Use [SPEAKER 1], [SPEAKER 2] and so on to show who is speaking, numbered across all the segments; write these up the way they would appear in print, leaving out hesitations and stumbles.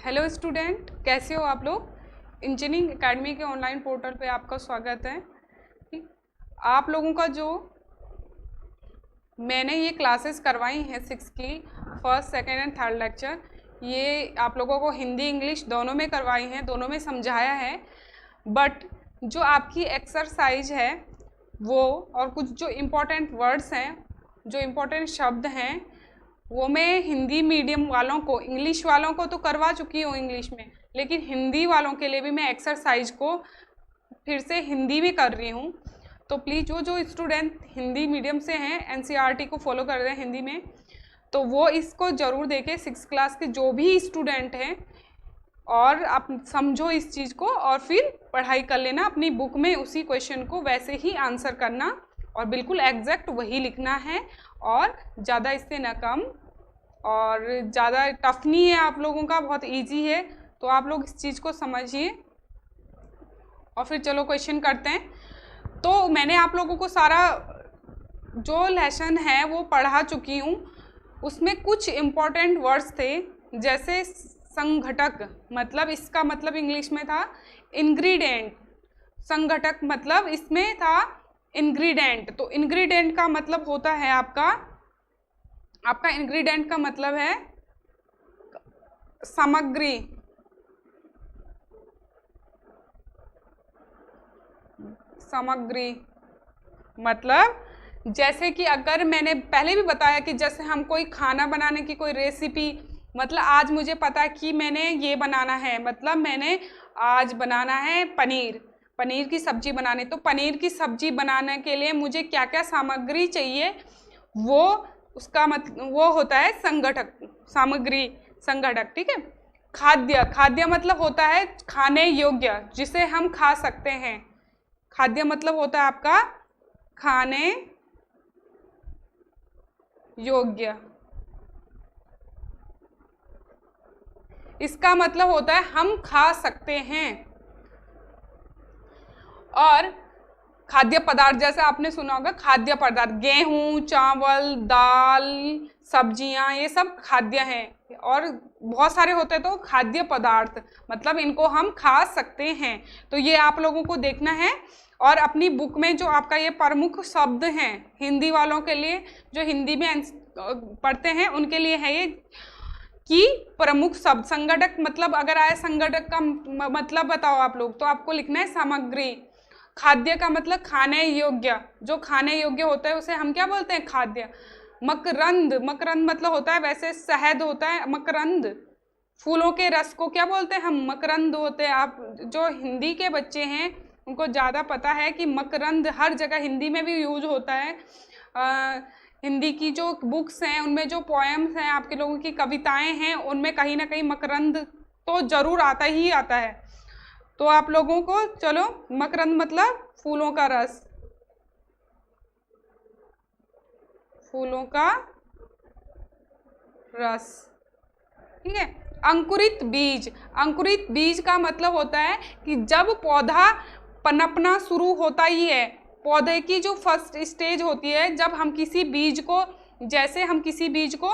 [SPEAKER 1] Hello student, कैसे हो आप लोग। इंजीनियरिंग एकेडमी के ऑनलाइन पोर्टल पे आपका स्वागत है। ठीक, आप लोगों का जो मैंने ये क्लासेस करवाई हैं 6 की, first second and third lecture, ये आप लोगों को हिंदी इंग्लिश दोनों में करवाई हैं, दोनों में समझाया है। बट जो आपकी एक्सरसाइज है वो और कुछ जो इम्पोर्टेंट वर्ड्स हैं, जो इम्पोर्टेंट शब्द हैं, वो मैं हिंदी मीडियम वालों को, इंग्लिश वालों को तो करवा चुकी हूँ इंग्लिश में, लेकिन हिंदी वालों के लिए भी मैं एक्सरसाइज को फिर से हिंदी में कर रही हूँ। तो प्लीज़ जो स्टूडेंट हिंदी मीडियम से हैं, एनसीईआरटी को फॉलो कर रहे हैं हिंदी में, तो वो इसको ज़रूर देखें। 6 क्लास के जो भी स्टूडेंट हैं, और आप समझो इस चीज़ को और फिर पढ़ाई कर लेना अपनी बुक में। उसी क्वेश्चन को वैसे ही आंसर करना और बिल्कुल एग्जैक्ट वही लिखना है, और ज़्यादा इससे ना कम, और ज़्यादा टफ नहीं है आप लोगों का, बहुत इजी है। तो आप लोग इस चीज़ को समझिए और फिर चलो क्वेश्चन करते हैं। तो मैंने आप लोगों को सारा जो लेसन है वो पढ़ा चुकी हूँ। उसमें कुछ इम्पोर्टेंट वर्ड्स थे, जैसे संघटक, मतलब इसका मतलब इंग्लिश में था इंग्रेडिएंट। संघटक मतलब इसमें था इंग्रेडिएंट। तो इंग्रेडिएंट का मतलब होता है आपका इंग्रेडिएंट का मतलब है सामग्री। सामग्री मतलब जैसे कि अगर मैंने पहले भी बताया कि जैसे हम कोई खाना बनाने की कोई रेसिपी, मतलब आज मुझे पता है कि मैंने ये बनाना है, मतलब मैंने आज बनाना है पनीर की सब्जी बनानी। तो पनीर की सब्जी बनाने के लिए मुझे क्या क्या सामग्री चाहिए, वो उसका वो होता है संघटक, सामग्री, संघटक। ठीक है। खाद्य मतलब होता है खाने योग्य, जिसे हम खा सकते हैं। खाद्य मतलब होता है आपका खाने योग्य। इसका मतलब होता है हम खा सकते हैं। और खाद्य पदार्थ, जैसे आपने सुना होगा खाद्य पदार्थ, गेहूं, चावल, दाल, सब्जियां, ये सब खाद्य हैं। और बहुत सारे होते हैं तो खाद्य पदार्थ, मतलब इनको हम खा सकते हैं। तो ये आप लोगों को देखना है। और अपनी बुक में जो आपका ये प्रमुख शब्द हैं हिंदी वालों के लिए, जो हिंदी में पढ़ते हैं उनके लिए है ये कि प्रमुख शब्द। संघटक मतलब अगर आए संघटक का मतलब बताओ आप लोग, तो आपको लिखना है सामग्री। खाद्य का मतलब खाने योग्य, जो खाने योग्य होता है उसे हम क्या बोलते हैं, खाद्य। मकरंद मतलब होता है, वैसे शहद होता है मकरंद। फूलों के रस को क्या बोलते हैं हम, मकरंद होते हैं। आप जो हिंदी के बच्चे हैं उनको ज़्यादा पता है कि मकरंद हर जगह हिंदी में भी यूज होता है। हिंदी की जो बुक्स हैं उनमें जो पोएम्स हैं, आपके लोगों की कविताएं हैं, उनमें कहीं ना कहीं मकरंद तो जरूर आता ही आता है। तो आप लोगों को चलो, मकरंद मतलब फूलों का रस, फूलों का रस। ठीक है। अंकुरित बीज का मतलब होता है कि जब पौधा पनपना शुरू होता ही है, पौधे की जो फर्स्ट स्टेज होती है, जब हम किसी बीज को, जैसे हम किसी बीज को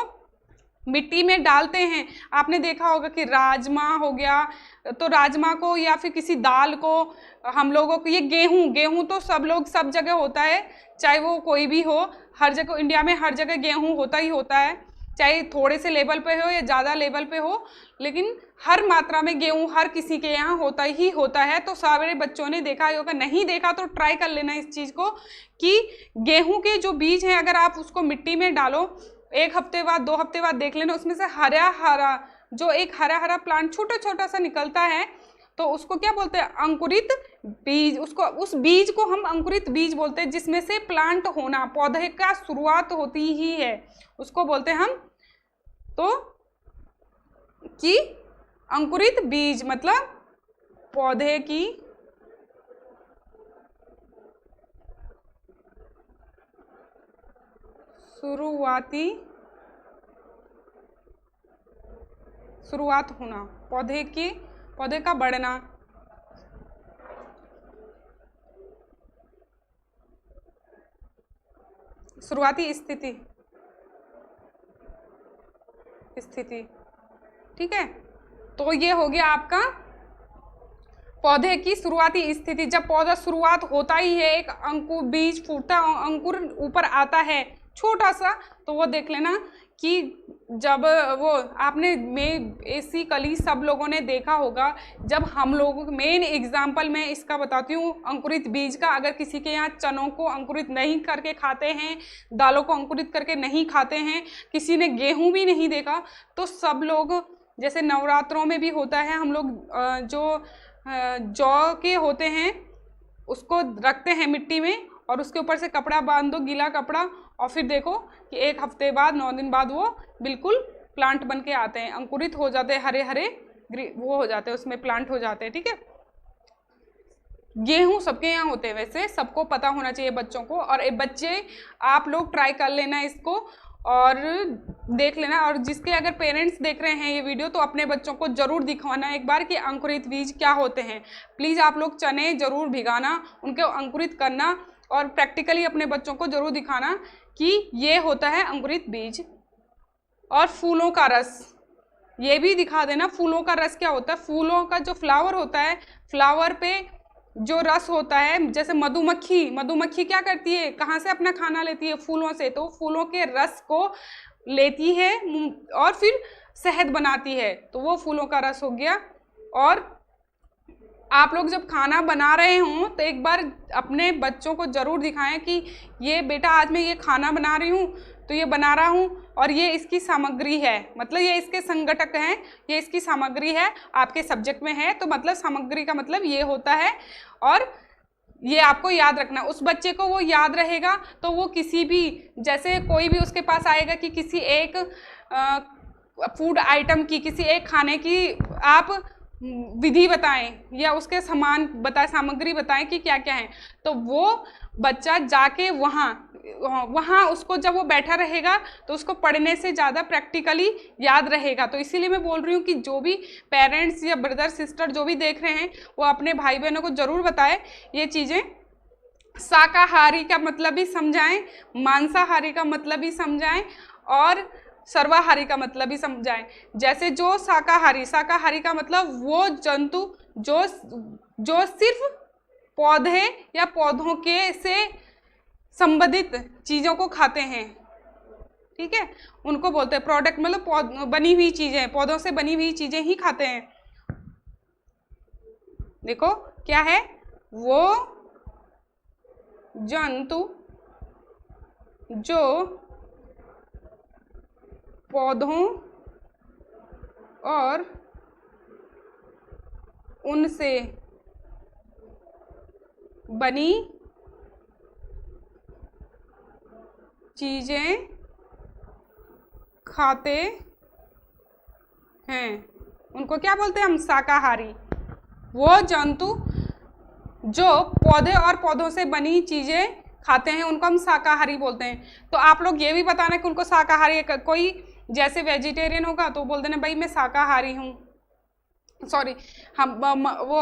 [SPEAKER 1] मिट्टी में डालते हैं, आपने देखा होगा कि राजमा हो गया, तो राजमा को या फिर किसी दाल को हम लोगों को, ये गेहूं तो सब लोग सब जगह होता है, चाहे वो कोई भी हो, हर जगह इंडिया में हर जगह गेहूं होता ही होता है, चाहे थोड़े से लेवल पे हो या ज़्यादा लेवल पे हो, लेकिन हर मात्रा में गेहूं हर किसी के यहाँ होता ही होता है। तो सारे बच्चों ने देखा होगा, नहीं देखा तो ट्राई कर लेना इस चीज़ को कि गेहूं के जो बीज हैं अगर आप उसको मिट्टी में डालो, 1 हफ्ते बाद 2 हफ्ते बाद देख लेना, उसमें से हरा जो एक हरा प्लांट छोटा सा निकलता है, तो उसको क्या बोलते हैं, अंकुरित बीज। उसको, उस बीज को हम अंकुरित बीज बोलते हैं, जिसमें से प्लांट होना, पौधे का शुरुआत होती ही है, उसको बोलते हैं हम तो कि अंकुरित बीज मतलब पौधे की शुरुआत होना, पौधे का बढ़ना। शुरुआती स्थिति, ठीक है। तो ये हो गया आपका पौधे की शुरुआती स्थिति। जब पौधा शुरुआत होता ही है, एक अंकुर बीज फूटता, अंकुर ऊपर आता है छोटा सा, तो वो देख लेना कि जब वो आपने बेसिकली सब लोगों ने देखा होगा, जब हम लोगों मेन एग्जाम्पल मैं इसका बताती हूँ अंकुरित बीज का। अगर किसी के यहाँ चनों को अंकुरित नहीं करके खाते हैं, दालों को अंकुरित करके नहीं खाते हैं, किसी ने गेहूं भी नहीं देखा, तो सब लोग जैसे नवरात्रों में भी होता है, हम लोग जो जौ के होते हैं उसको रखते हैं मिट्टी में और उसके ऊपर से कपड़ा बांध दो, गीला कपड़ा, और फिर देखो कि 1 हफ्ते बाद 9 दिन बाद वो बिल्कुल प्लांट बन के आते हैं, अंकुरित हो जाते हैं, हरे हरे वो हो जाते हैं, उसमें प्लांट हो जाते हैं। ठीक है, गेहूं सबके यहाँ होते हैं, वैसे सबको पता होना चाहिए बच्चों को। और बच्चे आप लोग ट्राई कर लेना इसको और देख लेना, और जिसके अगर पेरेंट्स देख रहे हैं ये वीडियो तो अपने बच्चों को ज़रूर दिखाना एक बार कि अंकुरित बीज क्या होते हैं। प्लीज़ आप लोग चने ज़रूर भिगाना, उनको अंकुरित करना और प्रैक्टिकली अपने बच्चों को ज़रूर दिखाना कि ये होता है अंकुरित बीज। और फूलों का रस ये भी दिखा देना, फूलों का रस क्या होता है। फूलों का जो फ्लावर होता है, फ्लावर पे जो रस होता है, जैसे मधुमक्खी क्या करती है, कहाँ से अपना खाना लेती है, फूलों से, तो फूलों के रस को लेती है और फिर शहद बनाती है, तो वो फूलों का रस हो गया। और आप लोग जब खाना बना रहे हों तो एक बार अपने बच्चों को ज़रूर दिखाएं कि ये बेटा आज मैं ये खाना बना रही हूँ, तो ये बना रहा हूँ और ये इसकी सामग्री है, मतलब ये इसके संगठक हैं, ये इसकी सामग्री है, आपके सब्जेक्ट में है तो मतलब सामग्री का मतलब ये होता है। और ये आपको याद रखना, उस बच्चे को वो याद रहेगा तो वो किसी भी, जैसे कोई भी उसके पास आएगा कि किसी एक फूड आइटम की, किसी एक खाने की आप विधि बताएं या उसके सामान बताएं, सामग्री बताएं कि क्या क्या है, तो वो बच्चा जाके वहाँ उसको जब वो बैठा रहेगा तो उसको पढ़ने से ज़्यादा प्रैक्टिकली याद रहेगा। तो इसीलिए मैं बोल रही हूँ कि जो भी पेरेंट्स या ब्रदर सिस्टर जो भी देख रहे हैं वो अपने भाई बहनों को ज़रूर बताएं ये चीज़ें। शाकाहारी का मतलब भी समझाएं, मांसाहारी का मतलब भी समझाएं और सर्वाहारी का मतलब भी समझाएं। जैसे जो शाकाहारी का मतलब वो जंतु जो सिर्फ पौधे या पौधों के से संबंधित चीज़ों को खाते हैं, ठीक है, उनको बोलते हैं प्रोडक्ट, मतलब बनी हुई चीज़ें, पौधों से बनी हुई चीज़ें ही खाते हैं। देखो क्या है, वो जंतु जो पौधों और उनसे बनी चीज़ें खाते हैं, उनको क्या बोलते हैं हम, शाकाहारी। वो जंतु जो पौधे और पौधों से बनी चीज़ें खाते हैं उनको हम शाकाहारी बोलते हैं। तो आप लोग ये भी बताना कि उनको शाकाहारी, कोई जैसे वेजिटेरियन होगा तो बोल देना भाई मैं शाकाहारी हूँ, सॉरी हम वो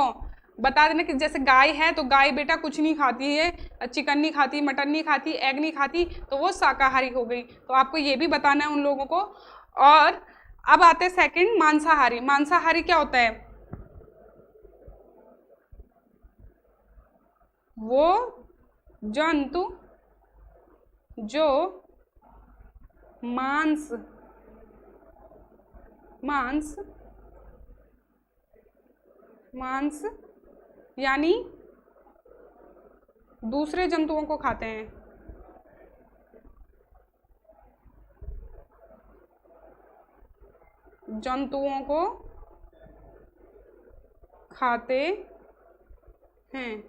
[SPEAKER 1] बता देना कि जैसे गाय है तो गाय बेटा कुछ नहीं खाती है, चिकन नहीं खाती, मटन नहीं खाती, एग नहीं खाती, तो वो शाकाहारी हो गई। तो आपको ये भी बताना है उन लोगों को। और अब आते हैं सेकंड, मांसाहारी। मांसाहारी क्या होता है, वो जंतु जो मांस यानी दूसरे जंतुओं को खाते हैं। जंतुओं को खाते हैं,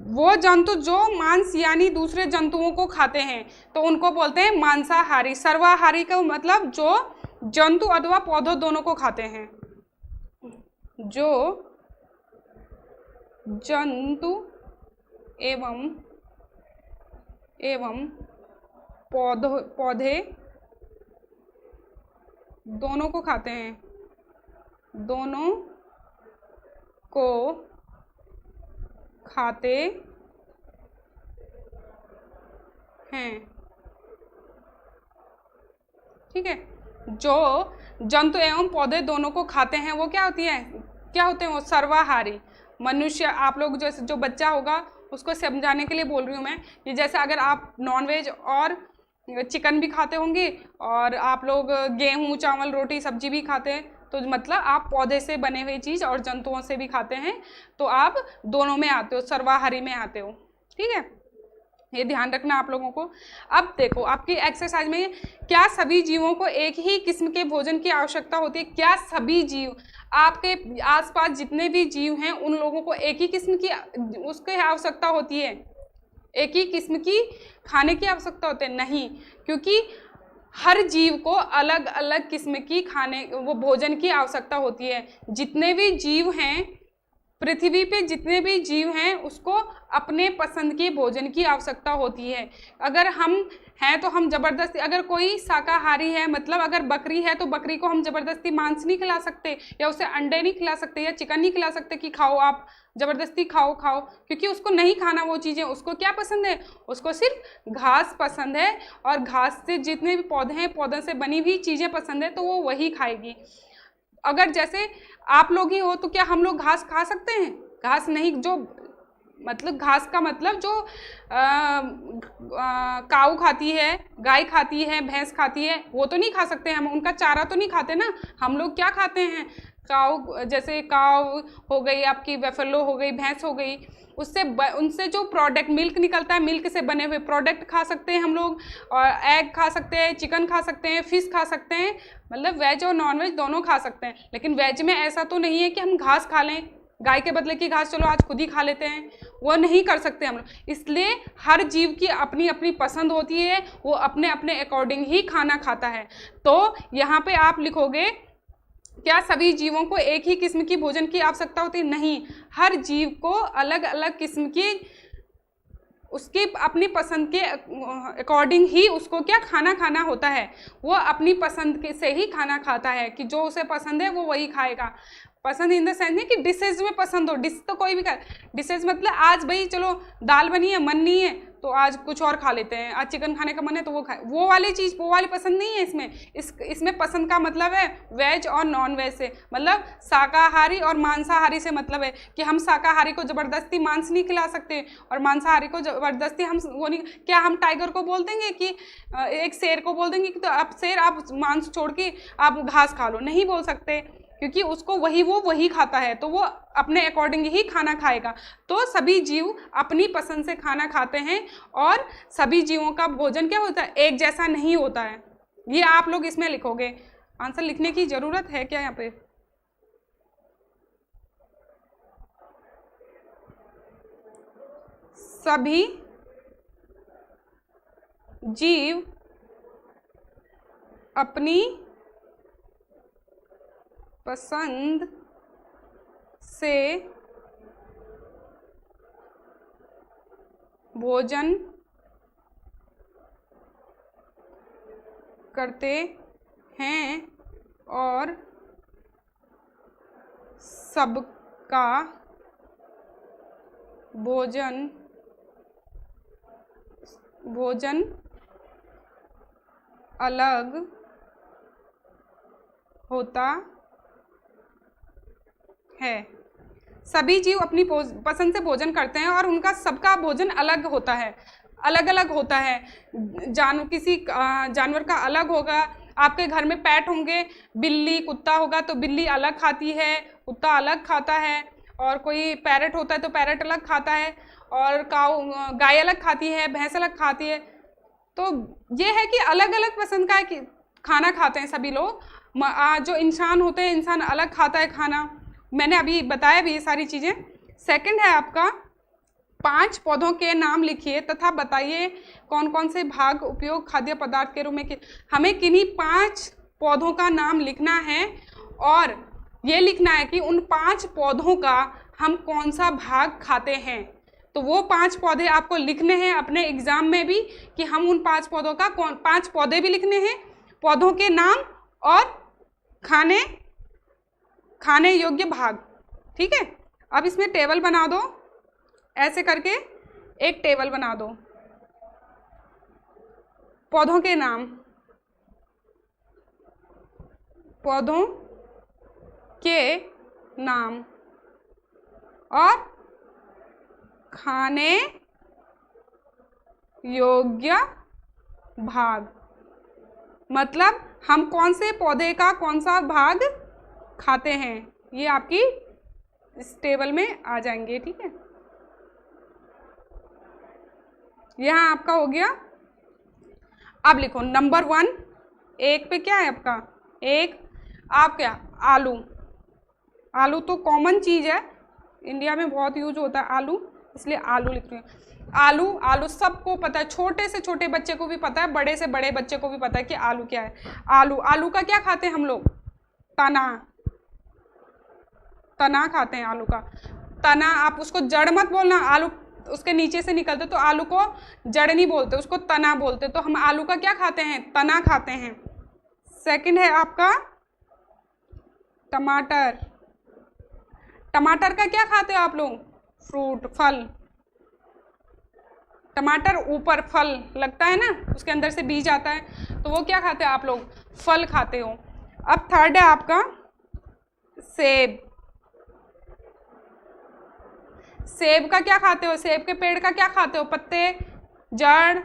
[SPEAKER 1] वो जंतु जो मांस यानी दूसरे जंतुओं को खाते हैं तो उनको बोलते हैं मांसाहारी। सर्वाहारी का मतलब जो जंतु अथवा पौधों दोनों को खाते हैं, जो जंतु एवं पौधे दोनों को खाते हैं, दोनों को खाते हैं, ठीक है। जो जंतु एवं पौधे दोनों को खाते हैं वो क्या होती है, क्या होते हैं वो, सर्वाहारी। मनुष्य, आप लोग जो बच्चा होगा उसको समझाने के लिए बोल रही हूँ मैं, ये जैसे अगर आप नॉनवेज और चिकन भी खाते होंगे और आप लोग गेहूँ चावल रोटी सब्जी भी खाते हैं, तो मतलब आप पौधे से बने हुए चीज़ और जंतुओं से भी खाते हैं, तो आप दोनों में आते हो, सर्वाहारी में आते हो। ठीक है, ये ध्यान रखना आप लोगों को। अब देखो आपकी एक्सरसाइज में, क्या सभी जीवों को एक ही किस्म के भोजन की आवश्यकता होती है? क्या सभी जीव, आपके आसपास जितने भी जीव हैं उन लोगों को एक ही किस्म की उसकी आवश्यकता होती है? एक ही किस्म की खाने की आवश्यकता होती है? नहीं, क्योंकि हर जीव को अलग अलग किस्म की खाने वो भोजन की आवश्यकता होती है। जितने भी जीव हैं पृथ्वी पे, जितने भी जीव हैं उसको अपने पसंद के भोजन की आवश्यकता होती है। अगर हम हैं तो हम जबरदस्ती, अगर कोई शाकाहारी है, मतलब अगर बकरी है तो बकरी को हम जबरदस्ती मांस नहीं खिला सकते, या उसे अंडे नहीं खिला सकते, या चिकन नहीं खिला सकते कि खाओ, आप जबरदस्ती खाओ, क्योंकि उसको नहीं खाना वो चीज़ें। उसको क्या पसंद है? उसको सिर्फ घास पसंद है, और घास से जितने भी पौधे हैं पौधों से बनी हुई चीज़ें पसंद है, तो वो वही खाएगी। अगर जैसे आप लोग ही हो तो क्या हम लोग घास खा सकते हैं? घास नहीं, जो मतलब घास का मतलब जो काऊ खाती है, गाय खाती है, भैंस खाती है, वो तो नहीं खा सकते हम, उनका चारा तो नहीं खाते ना। हम लोग क्या खाते हैं? काऊ, जैसे काऊ हो गई, आपकी बेफेलो हो गई, भैंस हो गई, उनसे जो प्रोडक्ट मिल्क निकलता है, मिल्क से बने हुए प्रोडक्ट खा सकते हैं हम लोग, और एग खा सकते हैं, चिकन खा सकते हैं, फिश खा सकते हैं, मतलब वेज और नॉन वेज दोनों खा सकते हैं। लेकिन वेज में ऐसा तो नहीं है कि हम घास खा लें, गाय के बदले की घास चलो आज खुद ही खा लेते हैं, वो नहीं कर सकते हम लोग। इसलिए हर जीव की अपनी अपनी पसंद होती है, वो अपने अपने अकॉर्डिंग ही खाना खाता है। तो यहाँ पे आप लिखोगे, क्या सभी जीवों को एक ही किस्म की भोजन की आवश्यकता होती है? नहीं, हर जीव को अलग अलग किस्म की, उसकी अपनी पसंद के अकॉर्डिंग ही उसको क्या खाना होता है। वो अपनी पसंद से ही खाना खाता है, कि जो उसे पसंद है वो वही खाएगा। पसंद इन द सेंस नहीं कि डिशेज में पसंद हो, डिश तो कोई भी खा, डिशेज मतलब आज भाई चलो दाल बनी है, मन नहीं है तो आज कुछ और खा लेते हैं, आज चिकन खाने का मन है तो वो खाए, वो वाली चीज़, वो वाली पसंद नहीं है इसमें। इसमें पसंद का मतलब है वेज और नॉन वेज से, मतलब शाकाहारी और मांसाहारी से मतलब है कि हम शाकाहारी को ज़बरदस्ती मांस नहीं खिला सकते, और मांसाहारी को ज़बरदस्ती हम वो नहीं। क्या हम टाइगर को बोल देंगे कि एक शेर को बोल देंगे कि तो आप शेर आप मांस छोड़ के आप घास खा लो? नहीं बोल सकते, क्योंकि उसको वही खाता है, तो वो अपने अकॉर्डिंग ही खाना खाएगा। तो सभी जीव अपनी पसंद से खाना खाते हैं, और सभी जीवों का भोजन क्या होता है? एक जैसा नहीं होता है। ये आप लोग इसमें लिखोगे, आंसर लिखने की जरूरत है क्या यहाँ पे? सभी जीव अपनी पसंद से भोजन करते हैं, और सबका भोजन अलग होता है। सभी जीव अपनी पसंद से भोजन करते हैं, और उनका सबका भोजन अलग होता है, अलग अलग होता है। किसी जानवर का अलग होगा, आपके घर में पेट होंगे, बिल्ली कुत्ता होगा तो बिल्ली अलग खाती है, कुत्ता अलग खाता है, और कोई पैरट होता है तो पैरट अलग खाता है, और गाय अलग खाती है, भैंस अलग खाती है। तो ये है कि अलग अलग पसंद का खाना खाते हैं सभी लोग। जो इंसान होते हैं, इंसान अलग खाता है खाना, मैंने अभी बताया भी ये सारी चीज़ें। सेकंड है आपका, 5 पौधों के नाम लिखिए तथा बताइए कौन कौन से भाग उपयोग खाद्य पदार्थ के रूप में। हमें किन्हीं 5 पौधों का नाम लिखना है, और ये लिखना है कि उन 5 पौधों का हम कौन सा भाग खाते हैं। तो वो 5 पौधे आपको लिखने हैं अपने एग्जाम में भी, कि हम उन 5 पौधों का 5 पौधे भी लिखने हैं, पौधों के नाम और खाने योग्य भाग। ठीक है, अब इसमें टेबल बना दो, ऐसे करके एक टेबल बना दो। पौधों के नाम, पौधों के नाम और खाने योग्य भाग। मतलब हम कौन से पौधे का कौन सा भाग खाते हैं, ये आपकी इस टेबल में आ जाएंगे। ठीक है, यहाँ आपका हो गया। अब लिखो नंबर 1, एक पे क्या है आपका, एक आप क्या, आलू। आलू तो कॉमन चीज़ है, इंडिया में बहुत यूज होता है आलू, इसलिए आलू लिख रही हूँ। आलू, आलू सबको पता है, छोटे से छोटे बच्चे को भी पता है, बड़े से बड़े बच्चे को भी पता है कि आलू क्या है। आलू, आलू का क्या खाते हैं हम लोग, तना, तना खाते हैं आलू का। तना, आप उसको जड़ मत बोलना, आलू उसके नीचे से निकलते तो आलू को जड़ नहीं बोलते, उसको तना बोलते। तो हम आलू का क्या खाते हैं, तना खाते हैं। सेकंड है आपका टमाटर। टमाटर का क्या खाते हो आप लोग, फ्रूट, फल। टमाटर ऊपर फल लगता है ना, उसके अंदर से बीज आता है, तो वो क्या खाते हो आप लोग, फल खाते हो। अब थर्ड है आपका सेब। सेब का क्या खाते हो, सेब के पेड़ का क्या खाते हो, पत्ते, जड़,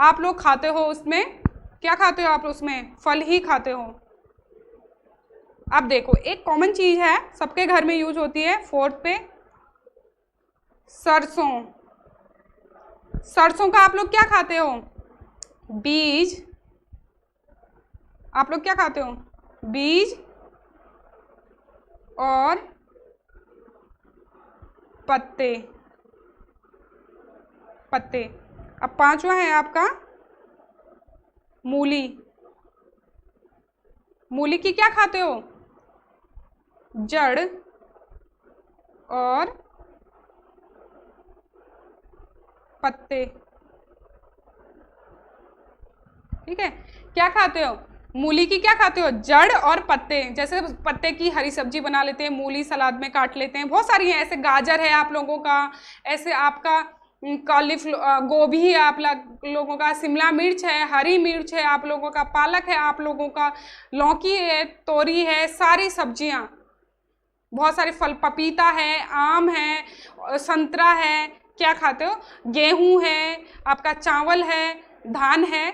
[SPEAKER 1] आप लोग खाते हो। उसमें क्या खाते हो आप, उसमें फल ही खाते हो। अब देखो एक कॉमन चीज है, सबके घर में यूज होती है। फोर्थ पे सरसों। सरसों का आप लोग क्या खाते हो, बीज। आप लोग क्या खाते हो, बीज और पत्ते, पत्ते। अब पांचवा है आपका मूली। मूली की क्या खाते हो, जड़ और पत्ते। ठीक है, क्या खाते हो, मूली की क्या खाते हो, जड़ और पत्ते। जैसे पत्ते की हरी सब्जी बना लेते हैं, मूली सलाद में काट लेते हैं, बहुत सारी हैं। ऐसे गाजर है आप लोगों का, ऐसे आपका गोभी है आप लोगों का, शिमला मिर्च है, हरी मिर्च है आप लोगों का, पालक है आप लोगों का, लौकी है, तोरी है, सारी सब्जियां, बहुत सारे फल, पपीता है, आम है, संतरा है। क्या खाते हो, गेहूं है आपका, चावल है, धान है,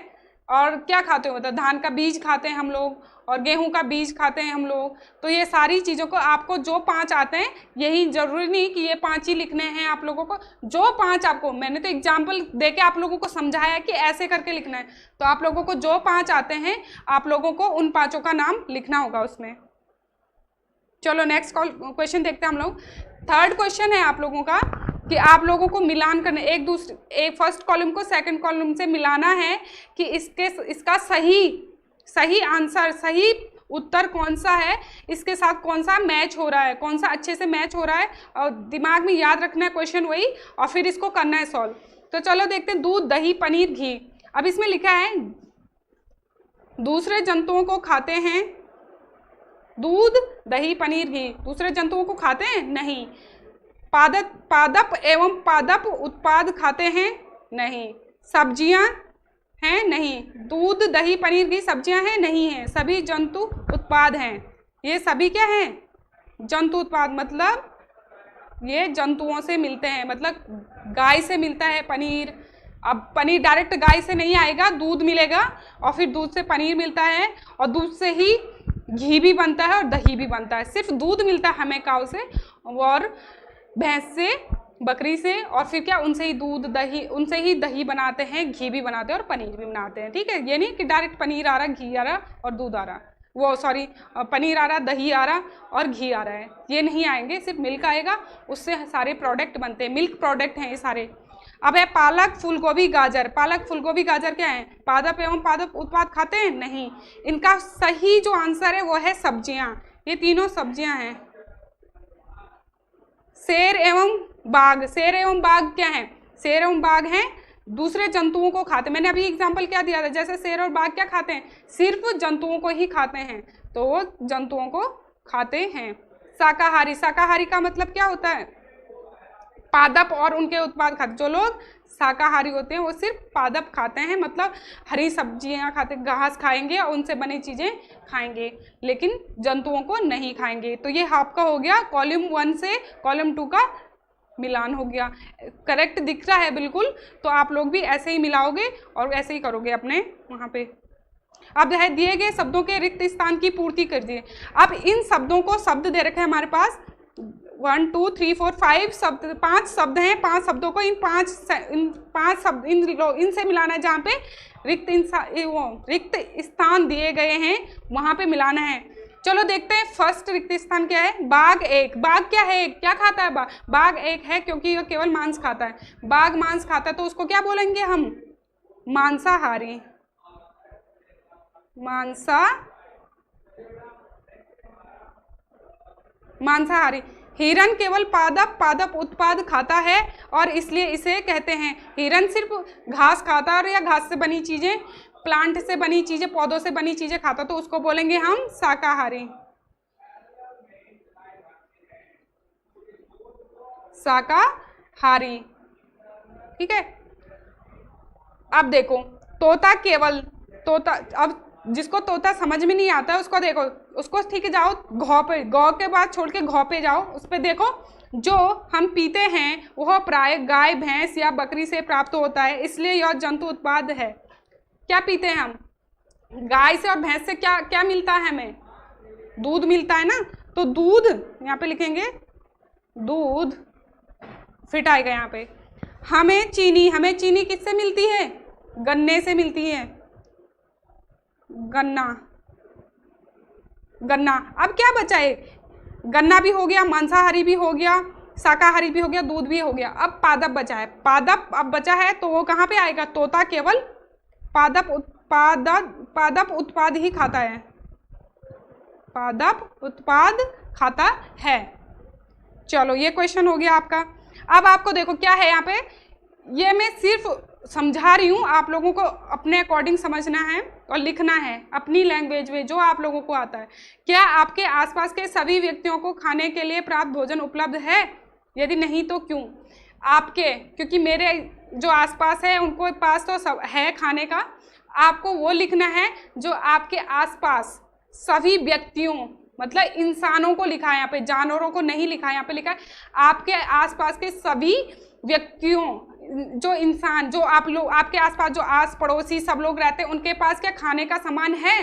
[SPEAKER 1] और क्या खाते हो, मतलब धान का बीज खाते हैं हम लोग, और गेहूं का बीज खाते हैं हम लोग। तो ये सारी चीज़ों को आपको जो 5 आते हैं, यही जरूरी नहीं कि ये 5 ही लिखने हैं आप लोगों को, जो 5 आपको, मैंने तो एग्जाम्पल देके आप लोगों को समझाया कि ऐसे करके लिखना है। तो आप लोगों को जो 5 आते हैं, आप लोगों को उन 5 का नाम लिखना होगा उसमें। चलो नेक्स्ट क्वेश्चन देखते हैं हम लोग। थर्ड क्वेश्चन है आप लोगों का कि आप लोगों को मिलान करना, एक फर्स्ट कॉलम को सेकंड कॉलम से मिलाना है कि इसका सही आंसर, सही उत्तर कौन सा है, इसके साथ कौन सा मैच हो रहा है, कौन सा अच्छे से मैच हो रहा है, और दिमाग में याद रखना है क्वेश्चन वही, और फिर इसको करना है सॉल्व। तो चलो देखते हैं, दूध, दही, पनीर, घी। अब इसमें लिखा है दूसरे जंतुओं को खाते हैं, दूध, दही, पनीर, घी दूसरे जंतुओं को खाते हैं, नहीं। पादप एवं पादप उत्पाद खाते हैं, नहीं। सब्जियां हैं, नहीं। दूध, दही, पनीर, घी सब्जियां हैं, नहीं है। सभी जंतु उत्पाद हैं। ये सभी क्या हैं, जंतु उत्पाद, मतलब ये जंतुओं से मिलते हैं, मतलब गाय से मिलता है पनीर। अब पनीर डायरेक्ट गाय से नहीं आएगा, दूध मिलेगा, और फिर दूध से पनीर मिलता है, और दूध से ही घी भी बनता है और दही भी बनता है। सिर्फ दूध मिलता है हमें काऊ से और भैंस से, बकरी से, और फिर क्या, उनसे ही दूध, दही, उनसे ही दही बनाते हैं, घी भी बनाते हैं और पनीर भी बनाते हैं। ठीक है, ये नहीं कि डायरेक्ट पनीर आ रहा, घी आ रहा और दूध आ रहा, वो सॉरी पनीर आ रहा, दही आ रहा और घी आ रहा है, ये नहीं आएंगे। सिर्फ मिल्क आएगा, उससे सारे प्रोडक्ट बनते हैं, मिल्क प्रोडक्ट हैं ये सारे। अब है पालक, फूलगोभी, गाजर। पालक, फूलगोभी, गाजर क्या है, पादप एवं पादप उत्पाद खाते हैं, नहीं। इनका सही जो आंसर है वो है सब्जियां, ये तीनों सब्जियां हैं। शेर एवं बाघ, शेर एवं बाघ क्या है, शेर एवं बाघ हैं दूसरे जंतुओं को खाते। मैंने अभी एग्जांपल क्या दिया था, जैसे शेर और बाघ क्या खाते हैं, सिर्फ जंतुओं को ही खाते हैं, तो वो जंतुओं को खाते हैं। शाकाहारी, शाकाहारी का मतलब क्या होता है, पादप और उनके उत्पाद खाते। जो लोग शाकाहारी होते हैं वो सिर्फ पादप खाते हैं, मतलब हरी सब्जियां खाते, घास खाएंगे और उनसे बनी चीज़ें खाएंगे, लेकिन जंतुओं को नहीं खाएंगे। तो ये आपका हो गया कॉलम 1 से कॉलम 2 का मिलान हो गया। करेक्ट दिख रहा है बिल्कुल। तो आप लोग भी ऐसे ही मिलाओगे और ऐसे ही करोगे अपने वहाँ पे। अब है दिए गए शब्दों के रिक्त स्थान की पूर्ति कर दिए। अब इन शब्दों को शब्द दे रखे हैं हमारे पास 1 2 3 4 5 शब्द, 5 शब्द हैं। 5 शब्दों को इन पांच शब्द इनसे मिलाना है। जहाँ पे रिक्त स्थान दिए गए हैं वहाँ पे मिलाना है। चलो देखते हैं फर्स्ट रिक्त स्थान क्या है। बाघ एक। बाघ क्या है, क्या खाता है बाघ? बाघ एक है क्योंकि यह केवल मांस खाता है। बाघ मांस खाता है तो उसको क्या बोलेंगे हम? मांसाहारी। मांसाहारी। हिरन केवल पादप उत्पाद खाता है और इसलिए इसे कहते हैं, हिरन सिर्फ घास खाता है या घास से बनी चीजें, प्लांट से बनी चीजें, पौधों से बनी चीजें खाता, तो उसको बोलेंगे हम शाकाहारी। शाकाहारी, ठीक है। अब देखो तोता केवल, तोता, अब जिसको तोता समझ में नहीं आता है उसको देखो, उसको ठीक है जाओ घौ पे, गौ के बाद छोड़ के घौ पे जाओ, उस पे देखो जो हम पीते हैं वह प्राय गाय, भैंस या बकरी से प्राप्त होता है, इसलिए यह जंतु उत्पाद है। क्या पीते हैं हम? गाय से और भैंस से क्या क्या मिलता है हमें? दूध मिलता है ना। तो दूध यहाँ पे लिखेंगे, दूध फिट आएगा यहाँ पे। हमें चीनी किससे मिलती है? गन्ने से मिलती है, गन्ना। अब क्या बचा है? गन्ना भी हो गया, मांसाहारी भी हो गया, शाकाहारी भी हो गया, दूध भी हो गया। अब पादप बचा है। पादप अब बचा है तो वो कहाँ पे आएगा? तोता केवल पादप उत्पाद ही खाता है, पादप उत्पाद खाता है। चलो ये क्वेश्चन हो गया आपका। अब आपको देखो क्या है यहाँ पे, ये मैं सिर्फ समझा रही हूँ, आप लोगों को अपने अकॉर्डिंग समझना है और लिखना है अपनी लैंग्वेज में जो आप लोगों को आता है। क्या आपके आसपास के सभी व्यक्तियों को खाने के लिए प्राप्त भोजन उपलब्ध है? यदि नहीं तो क्यों? आपके, क्योंकि मेरे जो आसपास है उनको पास तो सब है खाने का। आपको वो लिखना है जो आपके आसपास सभी व्यक्तियों, मतलब इंसानों को लिखा है यहाँ पे, जानवरों को नहीं लिखा है। यहाँ पे लिखा है आपके आसपास के सभी व्यक्तियों, जो इंसान, जो आप लोग, आपके आसपास जो आस पड़ोसी सब लोग रहते हैं, उनके पास क्या खाने का सामान है?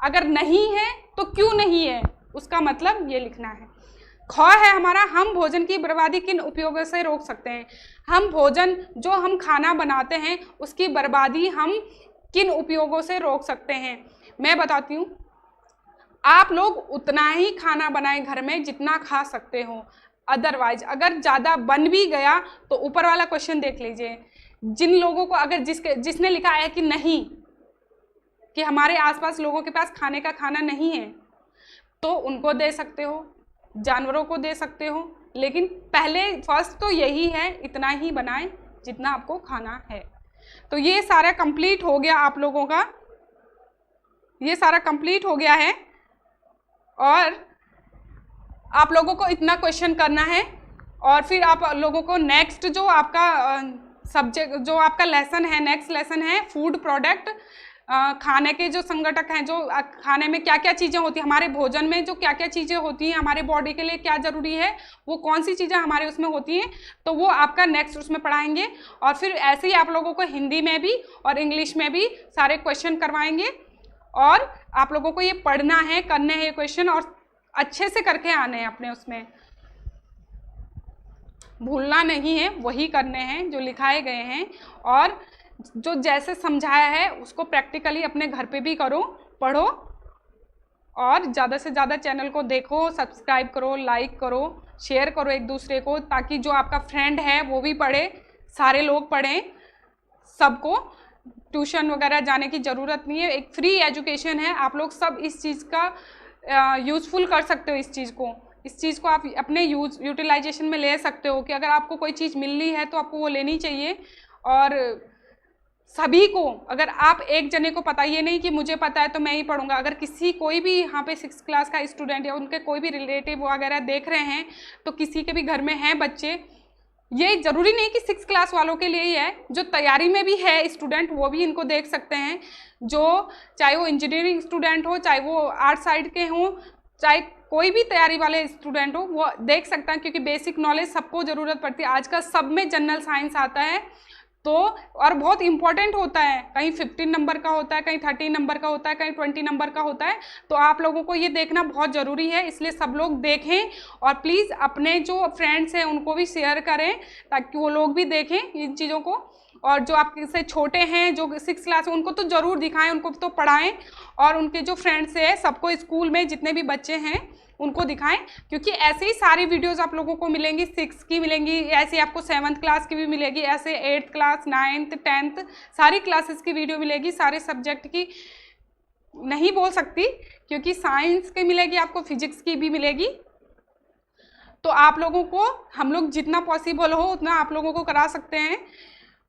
[SPEAKER 1] अगर नहीं है तो क्यों नहीं है, उसका मतलब ये लिखना है। ख है हमारा, हम भोजन की बर्बादी किन उपयोगों से रोक सकते हैं? हम भोजन, जो हम खाना बनाते हैं उसकी बर्बादी हम किन उपयोगों से रोक सकते हैं? मैं बताती हूँ। आप लोग उतना ही खाना बनाएं घर में जितना खा सकते हो। अदरवाइज अगर ज़्यादा बन भी गया तो ऊपर वाला क्वेश्चन देख लीजिए, जिन लोगों को, अगर जिसने लिखा है कि नहीं, कि हमारे आसपास लोगों के पास खाने का खाना नहीं है, तो उनको दे सकते हो, जानवरों को दे सकते हो, लेकिन पहले फर्स्ट तो यही है, इतना ही बनाएं जितना आपको खाना है। तो ये सारा कंप्लीट हो गया आप लोगों का, ये सारा कंप्लीट हो गया है। और आप लोगों को इतना क्वेश्चन करना है और फिर आप लोगों को नेक्स्ट जो आपका सब्जेक्ट, जो आपका लेसन है, नेक्स्ट लेसन है फूड प्रोडक्ट, खाने के जो संगठक हैं, जो खाने में क्या क्या चीज़ें होती हैं, हमारे भोजन में जो क्या क्या चीज़ें होती हैं, हमारे बॉडी के लिए क्या ज़रूरी है, वो कौन सी चीज़ें हमारे उसमें होती हैं, तो वो आपका नेक्स्ट उसमें पढ़ाएंगे। और फिर ऐसे ही आप लोगों को हिंदी में भी और इंग्लिश में भी सारे क्वेश्चन करवाएंगे और आप लोगों को ये पढ़ना है, करने हैं ये क्वेश्चन और अच्छे से करके आने हैं अपने उसमें, भूलना नहीं है, वही करने हैं जो लिखाए गए हैं। और जो जैसे समझाया है उसको प्रैक्टिकली अपने घर पे भी करो, पढ़ो और ज़्यादा से ज़्यादा चैनल को देखो, सब्सक्राइब करो, लाइक करो, शेयर करो एक दूसरे को, ताकि जो आपका फ्रेंड है वो भी पढ़े, सारे लोग पढ़ें। सबको ट्यूशन वगैरह जाने की ज़रूरत नहीं है, एक फ्री एजुकेशन है। आप लोग सब इस चीज़ का यूज़फुल कर सकते हो, इस चीज़ को आप अपने यूटिलाइजेशन में ले सकते हो कि अगर आपको कोई चीज़ मिल रही है तो आपको वो लेनी चाहिए। और सभी को, अगर आप एक जने को पता, ये नहीं कि मुझे पता है तो मैं ही पढ़ूंगा, अगर किसी कोई भी यहाँ पे 6th क्लास का स्टूडेंट या उनके कोई भी रिलेटिव वगैरह देख रहे हैं, तो किसी के भी घर में हैं बच्चे, ये ज़रूरी नहीं कि 6 क्लास वालों के लिए ही है, जो तैयारी में भी है स्टूडेंट वो भी इनको देख सकते हैं, जो चाहे वो इंजीनियरिंग स्टूडेंट हो, चाहे वो आर्ट साइड के हों, चाहे कोई भी तैयारी वाले स्टूडेंट हो वो देख सकता है, क्योंकि बेसिक नॉलेज सबको ज़रूरत पड़ती है। आजकल सब में जनरल साइंस आता है, तो और बहुत इंपॉर्टेंट होता है, कहीं 15 नंबर का होता है, कहीं 13 नंबर का होता है, कहीं 20 नंबर का होता है। तो आप लोगों को ये देखना बहुत ज़रूरी है, इसलिए सब लोग देखें और प्लीज़ अपने जो फ्रेंड्स हैं उनको भी शेयर करें ताकि वो लोग भी देखें इन चीज़ों को। और जो आपसे छोटे हैं, जो 6 क्लास है, उनको तो ज़रूर दिखाएं, उनको तो पढ़ाएं, और उनके जो फ्रेंड्स हैं सबको, स्कूल में जितने भी बच्चे हैं उनको दिखाएं, क्योंकि ऐसे ही सारी वीडियोस आप लोगों को मिलेंगी, 6 की मिलेंगी, ऐसे आपको 7th क्लास की भी मिलेगी, ऐसे 8th क्लास, 9th, 10th सारी क्लासेस की वीडियो मिलेगी, सारे सब्जेक्ट की नहीं बोल सकती क्योंकि साइंस की मिलेगी, आपको फिजिक्स की भी मिलेगी। तो आप लोगों को हम लोग जितना पॉसिबल हो उतना आप लोगों को करा सकते हैं,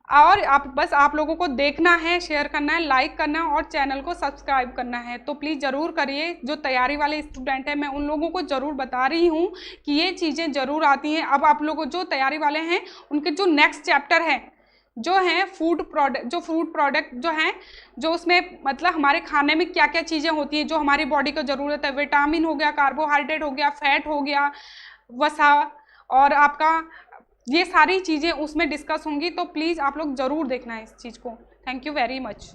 [SPEAKER 1] और आप लोगों को देखना है, शेयर करना है, लाइक करना है और चैनल को सब्सक्राइब करना है। तो प्लीज़ ज़रूर करिए। जो तैयारी वाले स्टूडेंट हैं मैं उन लोगों को ज़रूर बता रही हूँ कि ये चीज़ें ज़रूर आती हैं। अब आप लोगों जो तैयारी वाले हैं उनके जो नेक्स्ट चैप्टर है जो हैं फूड प्रोडक्ट जो हैं, जो उसमें मतलब हमारे खाने में क्या क्या चीज़ें होती हैं जो हमारी बॉडी को ज़रूरत है, विटामिन हो गया, कार्बोहाइड्रेट हो गया, फैट हो गया, वसा, और आपका ये सारी चीज़ें उसमें डिस्कस होंगी। तो प्लीज़ आप लोग ज़रूर देखना है इस चीज़ को। Thank you very much.